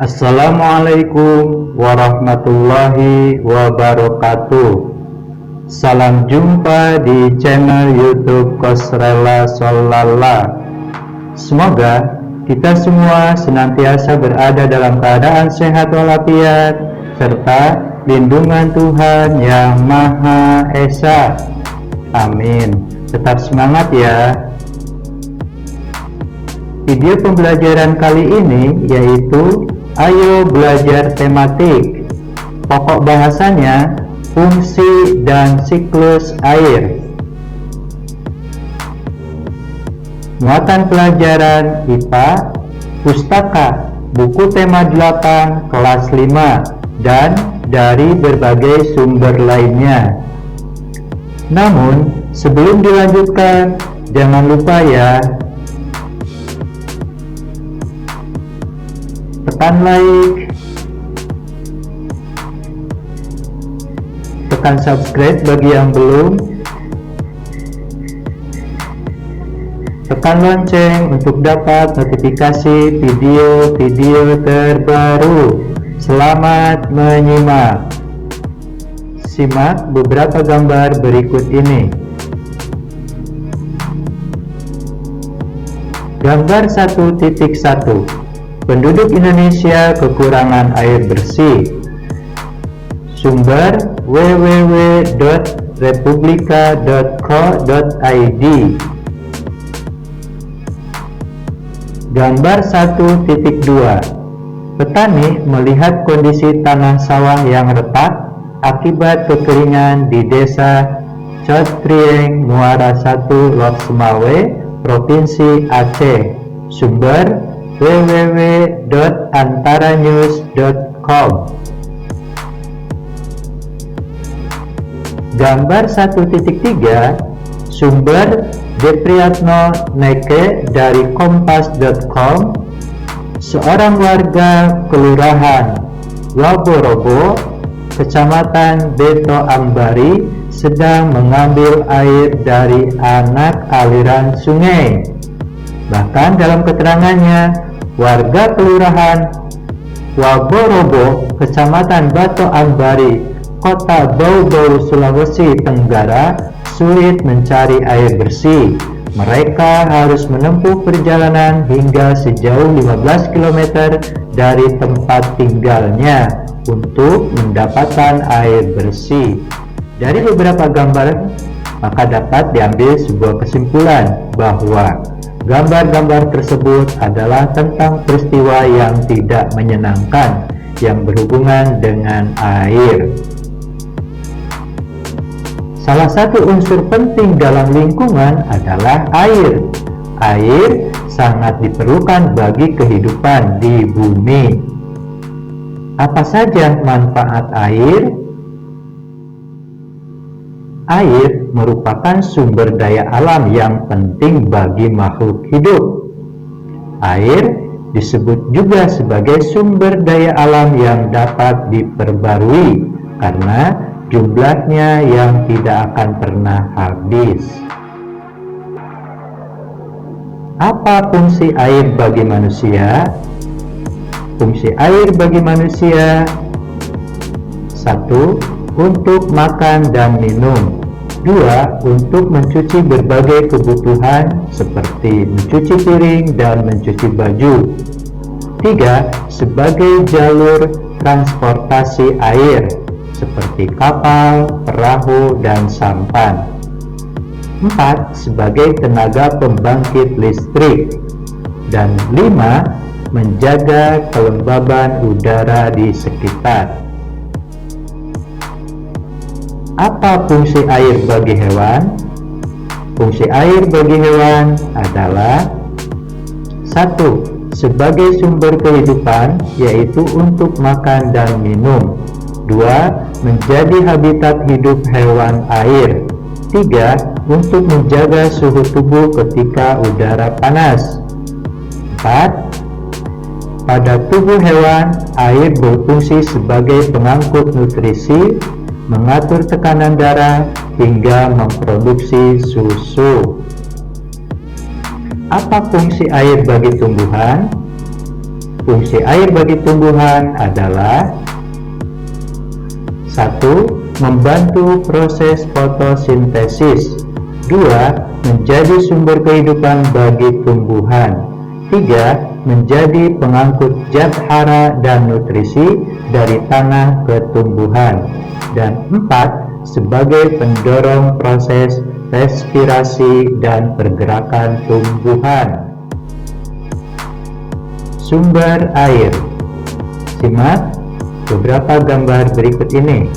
Assalamualaikum warahmatullahi wabarakatuh. Salam jumpa di channel YouTube Kosrela Sholala. Semoga kita semua senantiasa berada dalam keadaan sehat walafiat serta lindungan Tuhan Yang Maha Esa. Amin. Tetap semangat ya. Video pembelajaran kali ini yaitu Ayo belajar tematik. Pokok bahasanya fungsi dan siklus air. Muatan pelajaran IPA, pustaka buku tema 8 kelas 5 dan dari berbagai sumber lainnya. Namun sebelum dilanjutkan, jangan lupa ya, tekan like, tekan subscribe bagi yang belum, tekan lonceng untuk dapat notifikasi video-video terbaru. Selamat menyimak. Simak beberapa gambar berikut ini. Gambar 1.1. Penduduk Indonesia kekurangan air bersih. Sumber www.republika.co.id. Gambar 1.2. Petani melihat kondisi tanah sawah yang retak akibat kekeringan di Desa Cotrieng, Muara 1, Lok Semawe, Provinsi Aceh. Sumber www.antaranews.com. Gambar 1.3. Sumber Depriatno Neke dari kompas.com. Seorang warga Kelurahan Waborobo, Kecamatan Beto Ambari sedang mengambil air dari anak aliran sungai. Bahkan dalam keterangannya, warga Kelurahan Waborobo, Kecamatan Beto Ambari, Kota Bau-Bau, Sulawesi Tenggara, sulit mencari air bersih. Mereka harus menempuh perjalanan hingga sejauh 15 km dari tempat tinggalnya untuk mendapatkan air bersih. Dari beberapa gambar, maka dapat diambil sebuah kesimpulan bahwa gambar-gambar tersebut adalah tentang peristiwa yang tidak menyenangkan yang berhubungan dengan air. Salah satu unsur penting dalam lingkungan adalah air. Air sangat diperlukan bagi kehidupan di bumi. Apa saja manfaat air? Air merupakan sumber daya alam yang penting bagi makhluk hidup. Air disebut juga sebagai sumber daya alam yang dapat diperbarui karena jumlahnya yang tidak akan pernah habis. Apa fungsi air bagi manusia? Fungsi air bagi manusia: 1. Untuk makan dan minum. 2. Untuk mencuci berbagai kebutuhan seperti mencuci piring dan mencuci baju. 3. Sebagai jalur transportasi air seperti kapal, perahu, dan sampan. 4. Sebagai tenaga pembangkit listrik. Dan 5. Menjaga kelembaban udara di sekitar. Apa fungsi air bagi hewan? Fungsi air bagi hewan adalah: 1. Sebagai sumber kehidupan, yaitu untuk makan dan minum. 2. Menjadi habitat hidup hewan air. 3. Untuk menjaga suhu tubuh ketika udara panas. 4. Pada tubuh hewan, air berfungsi sebagai pengangkut nutrisi, mengatur tekanan darah, hingga memproduksi susu. Apa fungsi air bagi tumbuhan? Fungsi air bagi tumbuhan adalah 1. Membantu proses fotosintesis. 2. Menjadi sumber kehidupan bagi tumbuhan. 3. Menjadi pengangkut zat hara dan nutrisi dari tanah ke tumbuhan. Dan 4. Sebagai pendorong proses respirasi dan pergerakan tumbuhan. Sumber air. Simak beberapa gambar berikut ini.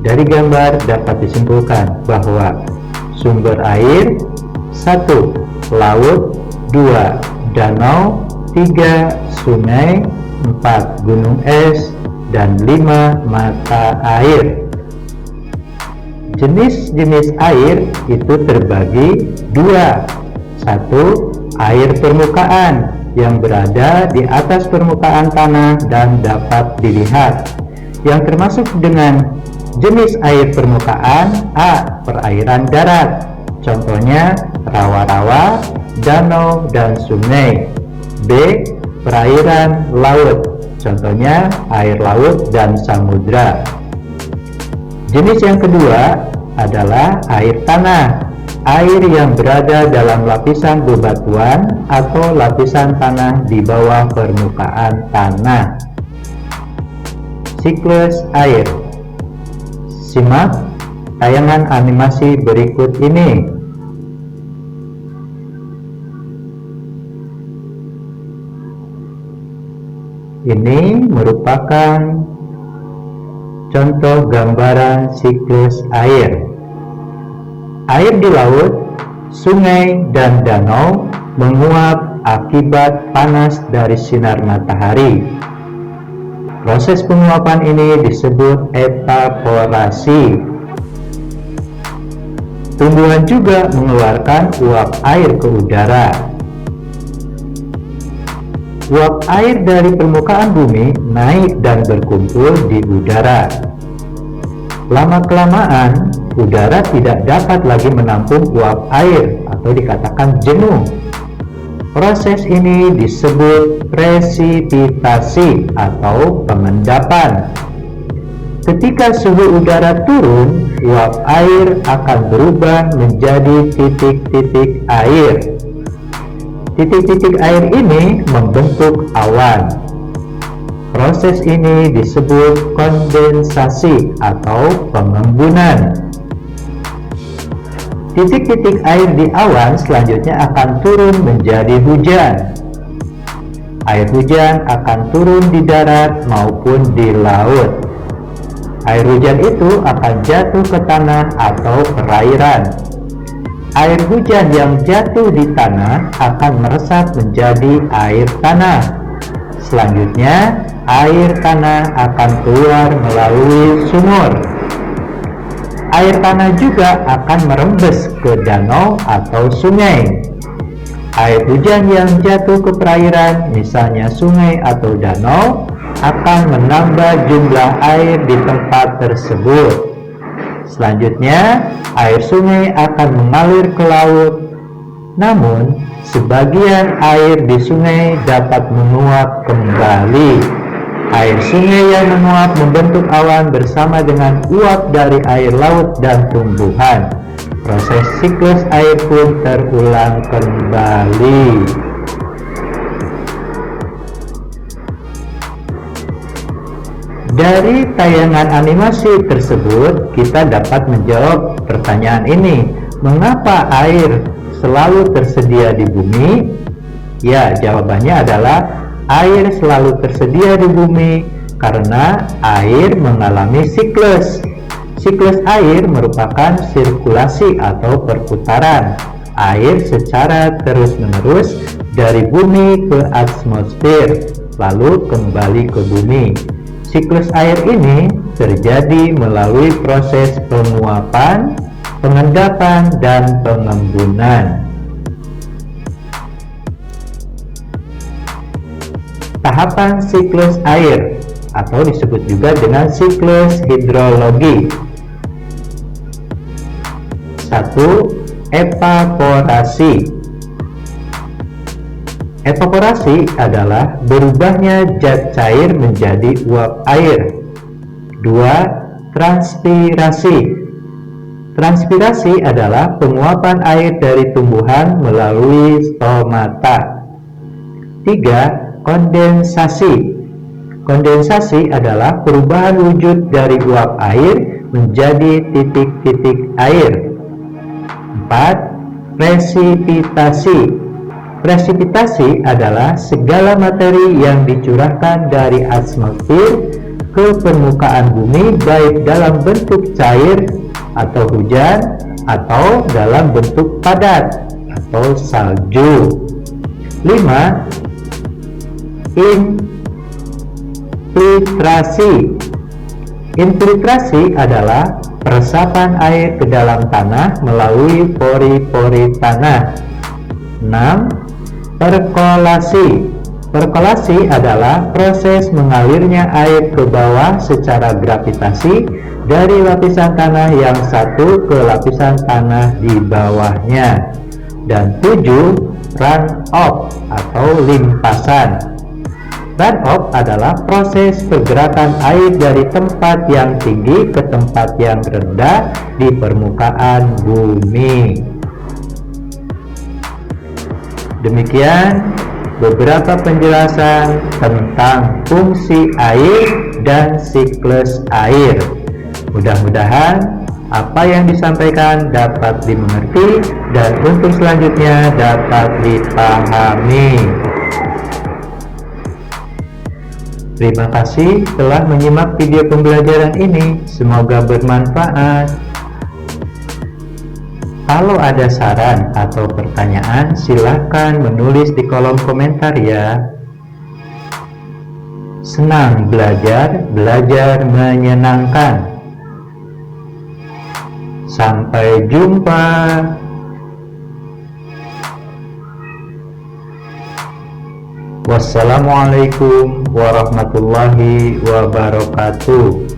Dari gambar dapat disimpulkan bahwa sumber air 1. Laut, 2. Danau, 3. Sungai, 4. Gunung es, dan 5. Mata air. Jenis-jenis air itu terbagi 2. 1. Air permukaan yang berada di atas permukaan tanah dan dapat dilihat, yang termasuk dengan jenis air permukaan. A. Perairan darat, contohnya rawa-rawa, danau, dan sungai. B. Perairan laut, contohnya air laut dan samudra. Jenis yang kedua adalah air tanah, air yang berada dalam lapisan bebatuan atau lapisan tanah di bawah permukaan tanah. Siklus air. Simak tayangan animasi berikut ini. Ini merupakan contoh gambaran siklus air. Air di laut, sungai, dan danau menguap akibat panas dari sinar matahari. Proses penguapan ini disebut evaporasi. Tumbuhan juga mengeluarkan uap air ke udara. Uap air dari permukaan bumi naik dan berkumpul di udara. Lama-kelamaan, udara tidak dapat lagi menampung uap air atau dikatakan jenuh. Proses ini disebut presipitasi atau pengendapan. Ketika suhu udara turun, uap air akan berubah menjadi titik-titik air. Titik-titik air ini membentuk awan. Proses ini disebut kondensasi atau pengembunan. Titik-titik air di awan selanjutnya akan turun menjadi hujan. Air hujan akan turun di darat maupun di laut. Air hujan itu akan jatuh ke tanah atau perairan. Air hujan yang jatuh di tanah akan meresap menjadi air tanah. Selanjutnya, air tanah akan keluar melalui sumur. Air tanah juga akan merembes ke danau atau sungai. Air hujan yang jatuh ke perairan, misalnya sungai atau danau, akan menambah jumlah air di tempat tersebut. Selanjutnya, air sungai akan mengalir ke laut. Namun, sebagian air di sungai dapat menguap kembali. Air sungai yang menguap membentuk awan bersama dengan uap dari air laut dan tumbuhan. Proses siklus air pun terulang kembali. Dari tayangan animasi tersebut, kita dapat menjawab pertanyaan ini. Mengapa air selalu tersedia di bumi? Ya, jawabannya adalah air selalu tersedia di bumi karena air mengalami siklus. Siklus air merupakan sirkulasi atau perputaran air secara terus-menerus dari bumi ke atmosfer, lalu kembali ke bumi. Siklus air ini terjadi melalui proses penguapan, pengendapan, dan pengembunan. Tahapan siklus air atau disebut juga dengan siklus hidrologi. 1. Evaporasi. Evaporasi adalah berubahnya zat cair menjadi uap air. 2. Transpirasi. Transpirasi adalah penguapan air dari tumbuhan melalui stomata. 3. Kondensasi. Kondensasi adalah perubahan wujud dari uap air menjadi titik-titik air. 4. Presipitasi. Presipitasi adalah segala materi yang dicurahkan dari atmosfer ke permukaan bumi, baik dalam bentuk cair atau hujan atau dalam bentuk padat atau salju. 5. Infiltrasi. Infiltrasi adalah peresapan air ke dalam tanah melalui pori-pori tanah. 6. Perkolasi. Perkolasi adalah proses mengalirnya air ke bawah secara gravitasi dari lapisan tanah yang satu ke lapisan tanah di bawahnya. Dan 7. Run-off atau limpasan. Run-off adalah proses pergerakan air dari tempat yang tinggi ke tempat yang rendah di permukaan bumi. Demikian beberapa penjelasan tentang fungsi air dan siklus air. Mudah-mudahan apa yang disampaikan dapat dimengerti dan untuk selanjutnya dapat dipahami. Terima kasih telah menyimak video pembelajaran ini. Semoga bermanfaat. Kalau ada saran atau pertanyaan, silahkan menulis di kolom komentar ya. Senang belajar, belajar menyenangkan. Sampai jumpa. Wassalamualaikum warahmatullahi wabarakatuh.